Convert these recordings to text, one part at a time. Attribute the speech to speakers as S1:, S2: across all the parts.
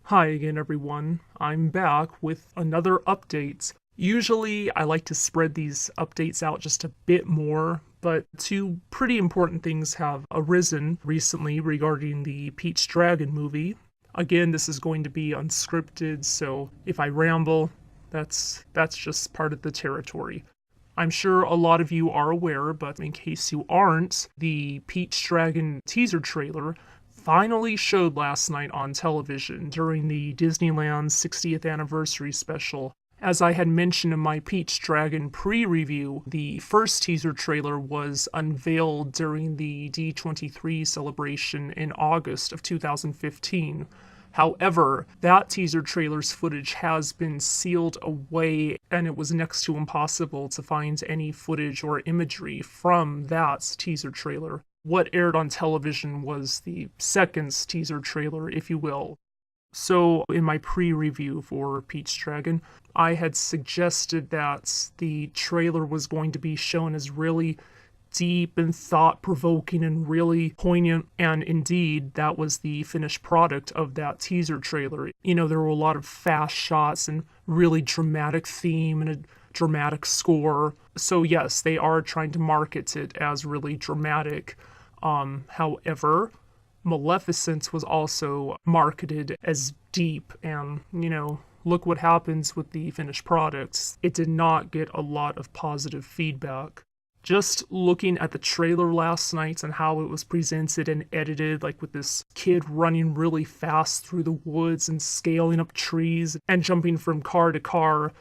S1: Hi again, everyone. I'm back with another update. Usually, I like to spread these updates out just a bit more, but two pretty important things have arisen recently regarding the Pete's Dragon movie. Again, this is going to be unscripted, so if I ramble, that's just part of the territory. I'm sure a lot of you are aware, but in case you aren't, the Pete's Dragon teaser trailer finally showed last night on television during the Disneyland 60th anniversary special. As I had mentioned in my Pete's Dragon pre-review, the first teaser trailer was unveiled during the D23 celebration in August of 2015. However, that teaser trailer's footage has been sealed away, and it was next to impossible to find any footage or imagery from that teaser trailer. What aired on television was the second teaser trailer, if you will. So, in my pre-review for Pete's Dragon, I had suggested that the trailer was going to be shown as really deep and thought-provoking and really poignant, and indeed, that was the finished product of that teaser trailer. There were a lot of fast shots and really dramatic theme and a dramatic score. So yes, they are trying to market it as really dramatic. However, Maleficent was also marketed as deep, and, look what happens with the finished products. It did not get a lot of positive feedback. Just looking at the trailer last night and how it was presented and edited, like with this kid running really fast through the woods and scaling up trees and jumping from car to car,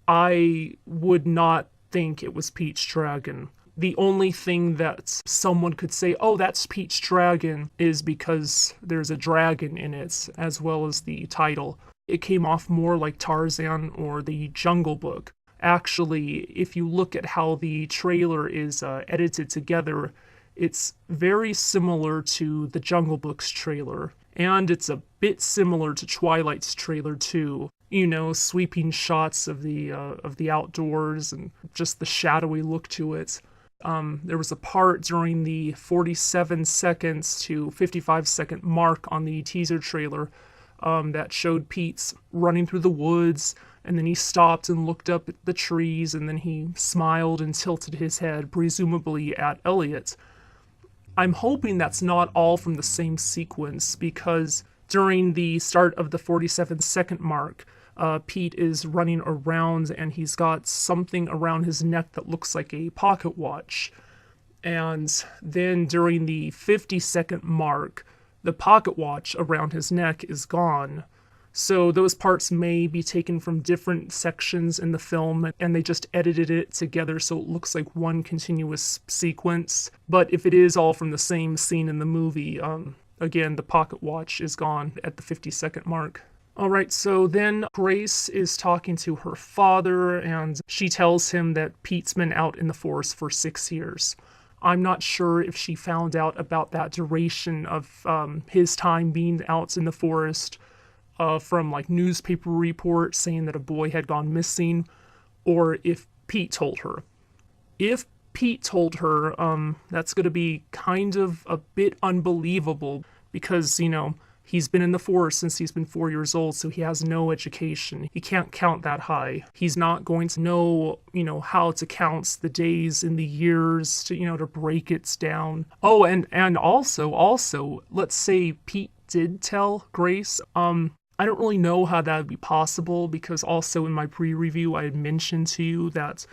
S1: I would not think it was Pete's Dragon. The only thing that someone could say, oh, that's Pete's Dragon, is because there's a dragon in it, as well as the title. It came off more like Tarzan or the Jungle Book. Actually, if you look at how the trailer is edited together, it's very similar to the Jungle Book's trailer. And it's a bit similar to Twilight's trailer too. Sweeping shots of the outdoors and just the shadowy look to it. There was a part during the 47 seconds to 55-second mark on the teaser trailer that showed Pete's running through the woods, and then he stopped and looked up at the trees, and then he smiled and tilted his head, presumably at Elliot. I'm hoping that's not all from the same sequence, because during the start of the 47-second mark, Pete is running around and he's got something around his neck that looks like a pocket watch. And then during the 50-second mark, the pocket watch around his neck is gone. So those parts may be taken from different sections in the film, and they just edited it together so it looks like one continuous sequence. But if it is all from the same scene in the movie, again, the pocket watch is gone at the 50-second mark. Alright, so then Grace is talking to her father, and she tells him that Pete's been out in the forest for 6 years. I'm not sure if she found out about that duration of his time being out in the forest from newspaper reports saying that a boy had gone missing, or if Pete told her. If Pete told her, that's going to be kind of a bit unbelievable because, he's been in the forest since he's been 4 years old, so he has no education. He can't count that high. He's not going to know, how to count the days and the years to, to break it down. Oh, and also, let's say Pete did tell Grace. I don't really know how that would be possible, because also in my pre-review I had mentioned to you that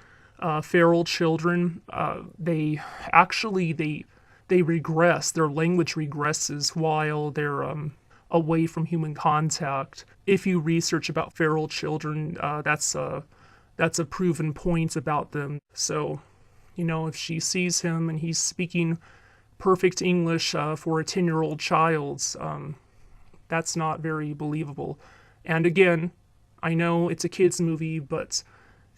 S1: feral children, they regress. Their language regresses while they're away from human contact. If you research about feral children, that's a proven point about them. So, if she sees him and he's speaking perfect English for a 10-year-old child, that's not very believable. And again, I know it's a kids' movie, but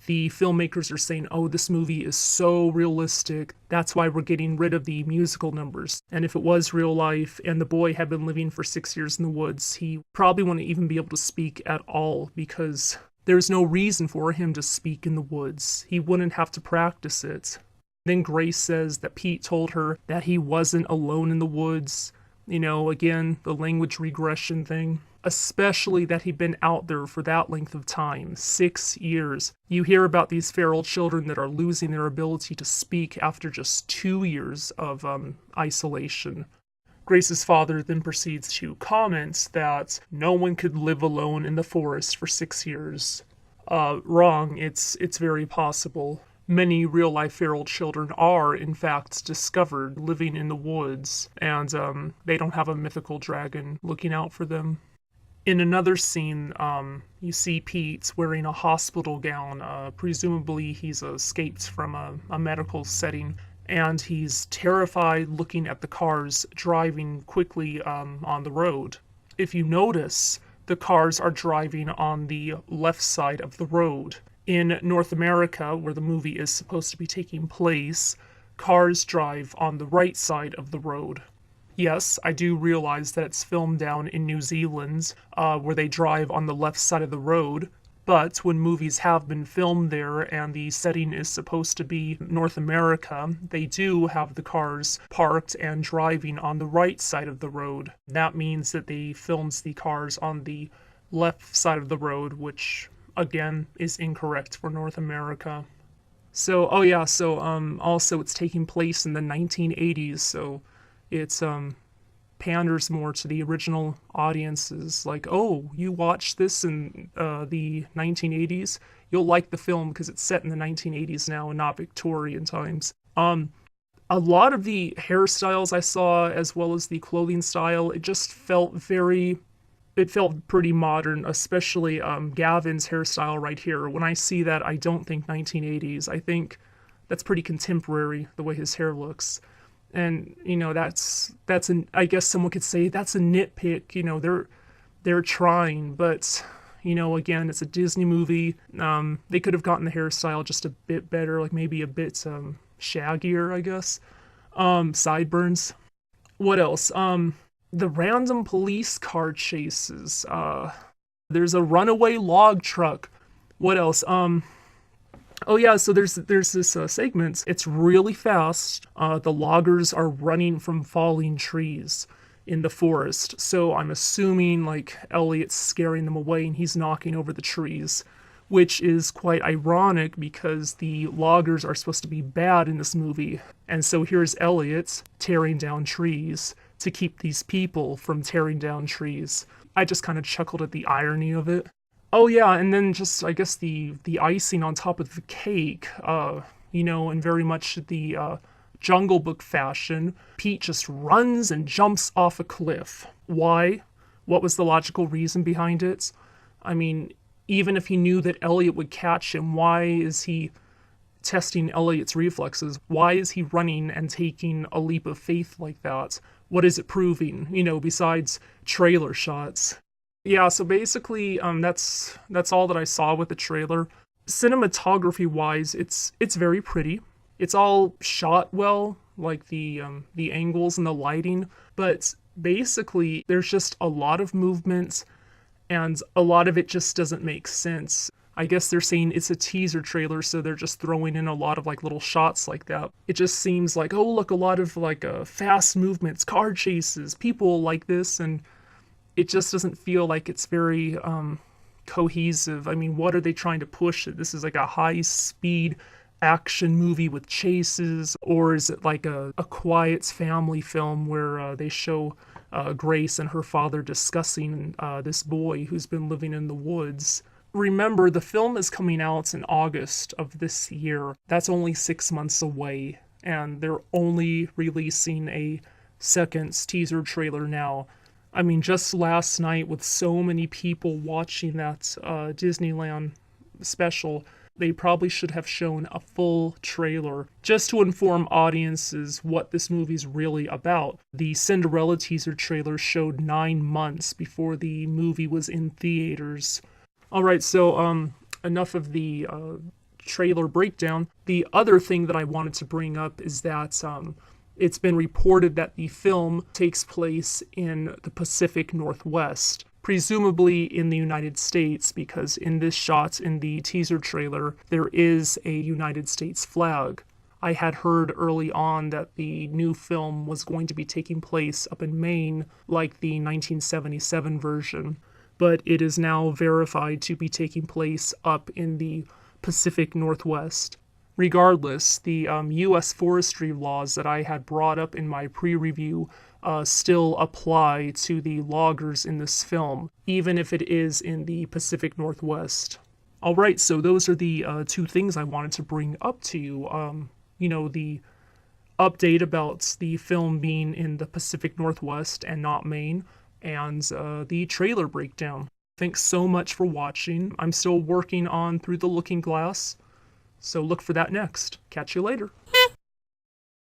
S1: the filmmakers are saying, oh, this movie is so realistic, that's why we're getting rid of the musical numbers. And if it was real life and the boy had been living for 6 years in the woods, he probably wouldn't even be able to speak at all, because there's no reason for him to speak in the woods. He wouldn't have to practice it. Then Grace says that Pete told her that he wasn't alone in the woods. Again, the language regression thing. especially that he'd been out there for that length of time, 6 years. You hear about these feral children that are losing their ability to speak after just 2 years of isolation. Grace's father then proceeds to comment that no one could live alone in the forest for 6 years. Wrong. It's very possible. Many real-life feral children are, in fact, discovered living in the woods, and they don't have a mythical dragon looking out for them. In another scene, you see Pete wearing a hospital gown. Presumably he's escaped from a medical setting, and he's terrified looking at the cars driving quickly on the road. If you notice, the cars are driving on the left side of the road. In North America, where the movie is supposed to be taking place, cars drive on the right side of the road. Yes, I do realize that it's filmed down in New Zealand, where they drive on the left side of the road, but when movies have been filmed there and the setting is supposed to be North America, they do have the cars parked and driving on the right side of the road. That means that they filmed the cars on the left side of the road, which again is incorrect for North America. So, also it's taking place in the 1980s, so it's panders more to the original audiences. Like, oh, you watched this in the 1980s, you'll like the film because it's set in the 1980s now and not Victorian times. A lot of the hairstyles I saw, as well as the clothing style, it just felt pretty modern, especially Gavin's hairstyle right here. When I see that, I don't think 1980s. I think that's pretty contemporary, the way his hair looks. And, I guess someone could say that's a nitpick, they're trying, but, again, it's a Disney movie. They could have gotten the hairstyle just a bit better, like maybe a bit shaggier, I guess. Sideburns. What else? The random police car chases. There's a runaway log truck. What else? Oh yeah, so there's this segment. It's really fast. The loggers are running from falling trees in the forest. So I'm assuming like Elliot's scaring them away and he's knocking over the trees, which is quite ironic because the loggers are supposed to be bad in this movie. And so here's Elliot tearing down trees to keep these people from tearing down trees. I just kind of chuckled at the irony of it. Oh yeah, and then just, I guess, the icing on top of the cake, in very much the Jungle Book fashion, Pete just runs and jumps off a cliff. Why? What was the logical reason behind it? I mean, even if he knew that Elliot would catch him, why is he testing Elliot's reflexes? Why is he running and taking a leap of faith like that? What is it proving, besides trailer shots? Yeah, so basically, that's all that I saw with the trailer. Cinematography-wise, it's very pretty. It's all shot well, like the angles and the lighting, but basically, there's just a lot of movement, and a lot of it just doesn't make sense. I guess they're saying it's a teaser trailer, so they're just throwing in a lot of like little shots like that. It just seems like, oh look, a lot of like fast movements, car chases, people like this, and it just doesn't feel like it's very cohesive. I mean, what are they trying to push? This is like a high-speed action movie with chases, or is it like a quiet family film where they show Grace and her father discussing this boy who's been living in the woods? Remember, the film is coming out in August of this year. That's only 6 months away, and they're only releasing a second teaser trailer now. I mean, just last night, with so many people watching that Disneyland special, they probably should have shown a full trailer just to inform audiences what this movie's really about. The Cinderella teaser trailer showed 9 months before the movie was in theaters. Alright, so enough of the trailer breakdown. The other thing that I wanted to bring up is that it's been reported that the film takes place in the Pacific Northwest, presumably in the United States, because in this shot in the teaser trailer, there is a United States flag. I had heard early on that the new film was going to be taking place up in Maine, like the 1977 version. but it is now verified to be taking place up in the Pacific Northwest. Regardless, the U.S. forestry laws that I had brought up in my pre-review still apply to the loggers in this film, even if it is in the Pacific Northwest. Alright, so those are the two things I wanted to bring up to you. The update about the film being in the Pacific Northwest and not Maine, and the trailer breakdown. Thanks so much for watching. I'm still working on Through the Looking Glass, so look for that next. Catch you later.